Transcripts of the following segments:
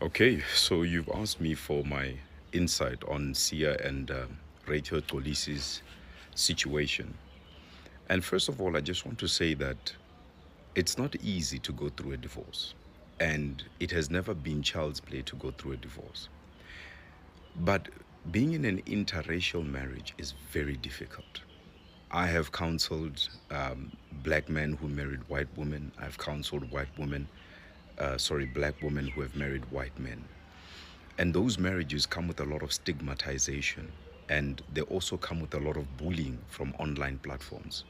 Okay, so you've asked me for my insight on Sia and Rachel Xolisi's situation. And first of all, I just want to say that it's not easy to go through a divorce, and it has never been child's play to go through a divorce. But being in an interracial marriage is very difficult. I have counseled black men who married white women. I've counseled black women who have married white men. And those marriages come with a lot of stigmatization, and they also come with a lot of bullying from online platforms.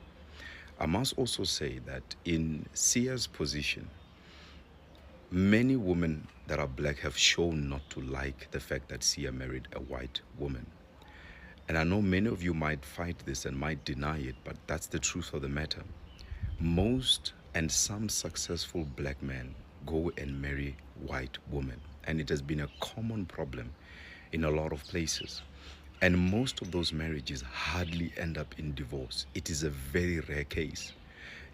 I must also say that in Sia's position, many women that are black have shown not to like the fact that Sia married a white woman. And I know many of you might fight this and might deny it, but that's the truth of the matter. Most and some successful black men go and marry white women, and it has been a common problem in a lot of places. And most of those marriages hardly end up in divorce. It is a very rare case.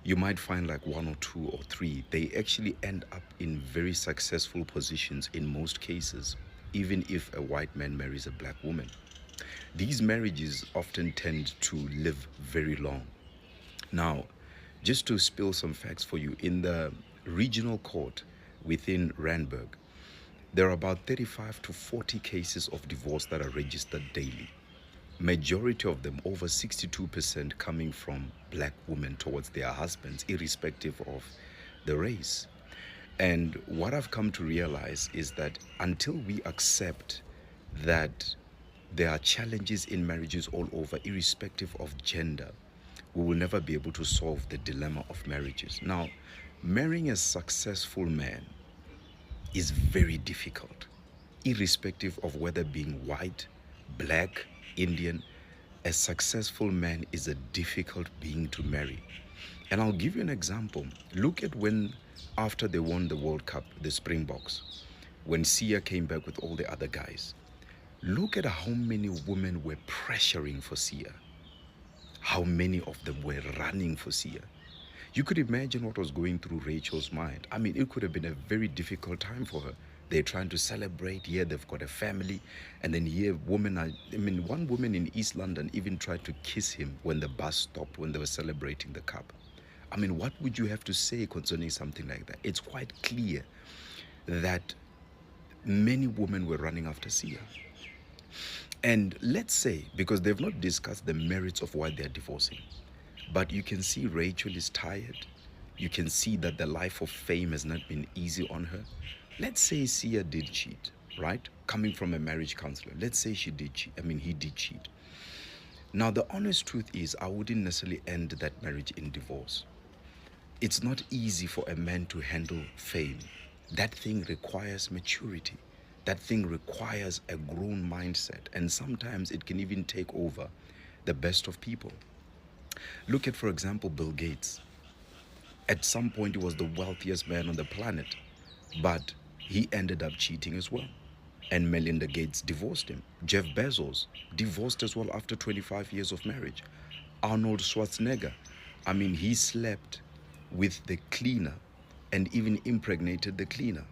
You might find like one or two or three. They actually end up in very successful positions in most cases, even if a white man marries a black woman. These marriages often tend to live very long. Now, just to spill some facts for you, in the regional court within Randburg, there are about 35 to 40 cases of divorce that are registered daily. Majority of them, over 62%, coming from black women towards their husbands, irrespective of the race. And what I've come to realize is that until we accept that there are challenges in marriages all over, irrespective of gender, we will never be able to solve the dilemma of marriages. Now, marrying a successful man is very difficult, irrespective of whether being white, black, Indian. A successful man is a difficult being to marry. And I'll give you an example. Look at when, after they won the World Cup, the Springboks, when Sia came back with all the other guys. Look at how many women were pressuring for Sia. How many of them were running for Sia. You could imagine what was going through Rachel's mind. I mean, it could have been a very difficult time for her. They're trying to celebrate. Here they've got a family. And then here one woman in East London even tried to kiss him when the bus stopped, when they were celebrating the cup. I mean, what would you have to say concerning something like that? It's quite clear that many women were running after Sia. And let's say, because they've not discussed the merits of why they're divorcing, but you can see Rachel is tired. You can see that the life of fame has not been easy on her. Let's say Sia did cheat, right? Coming from a marriage counselor. Let's say she did cheat. He did cheat. Now, the honest truth is, I wouldn't necessarily end that marriage in divorce. It's not easy for a man to handle fame. That thing requires maturity. That thing requires a grown mindset. And sometimes it can even take over the best of people. Look at, for example, Bill Gates. At some point, he was the wealthiest man on the planet, but he ended up cheating as well. And Melinda Gates divorced him. Jeff Bezos divorced as well after 25 years of marriage. Arnold Schwarzenegger, he slept with the cleaner and even impregnated the cleaner.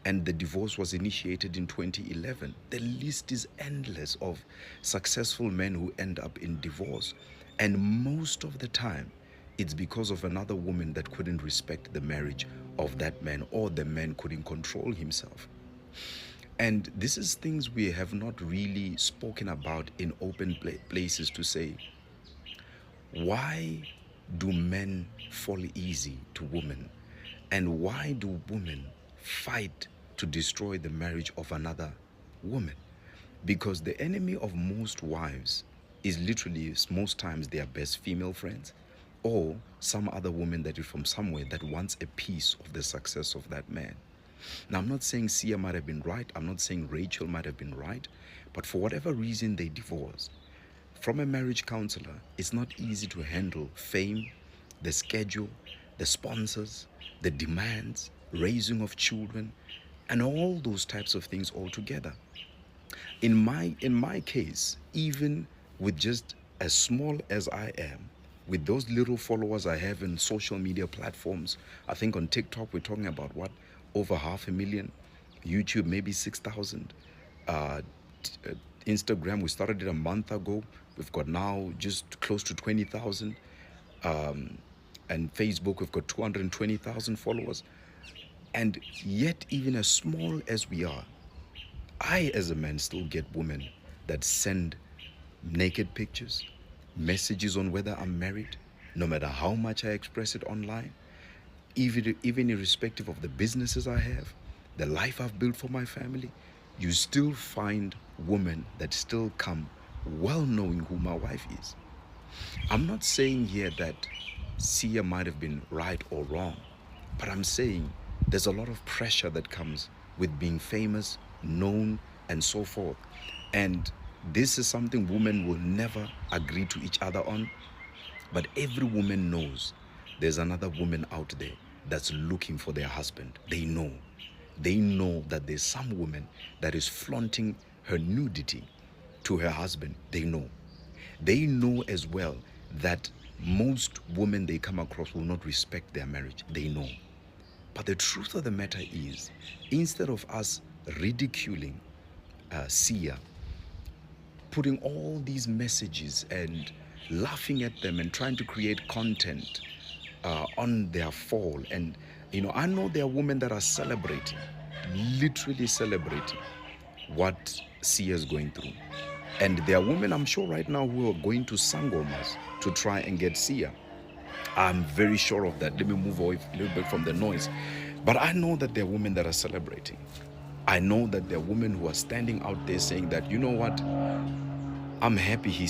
And the divorce was initiated in 2011. The list is endless of successful men who end up in divorce. And most of the time, it's because of another woman that couldn't respect the marriage of that man, or the man couldn't control himself. And this is things we have not really spoken about in open places, to say, why do men fall easy to women? And why do women fight to destroy the marriage of another woman? Because the enemy of most wives is literally most times their best female friends, or some other woman that is from somewhere that wants a piece of the success of that man. Now, I'm not saying Sia might have been right. I'm not saying Rachel might have been right. But for whatever reason they divorced. From a marriage counselor, it's not easy to handle fame, the schedule, the sponsors, the demands, raising of children, and all those types of things all together. In my case, even with just as small as I am, with those little followers I have in social media platforms, I think on TikTok we're talking about what, over 500,000, YouTube maybe 6,000. Uh, Instagram, we started it a month ago. We've got now just close to 20,000. And Facebook, we've got 220,000 followers. And yet, even as small as we are, I, as a man, still get women that send naked pictures, messages on whether I'm married, no matter how much I express it online, even irrespective of the businesses I have, the life I've built for my family. You still find women that still come well knowing who my wife is. I'm not saying here that Sia might have been right or wrong, but I'm saying there's a lot of pressure that comes with being famous, known, and so forth. And this is something women will never agree to each other on, but every woman knows there's another woman out there that's looking for their husband. They know. They know that there's some woman that is flaunting her nudity to her husband. They know. They know as well that most women they come across will not respect their marriage. They know. But the truth of the matter is, instead of us ridiculing Sia, putting all these messages and laughing at them and trying to create content on their fall, and I know there are women that are celebrating, literally celebrating what Sia is going through. And there are women, I'm sure right now, who are going to sangomas to try and get Sia. I'm very sure of that. Let me move away a little bit from the noise. But I know that there are women that are celebrating. I know that there are women who are standing out there saying that, you know what, I'm happy he's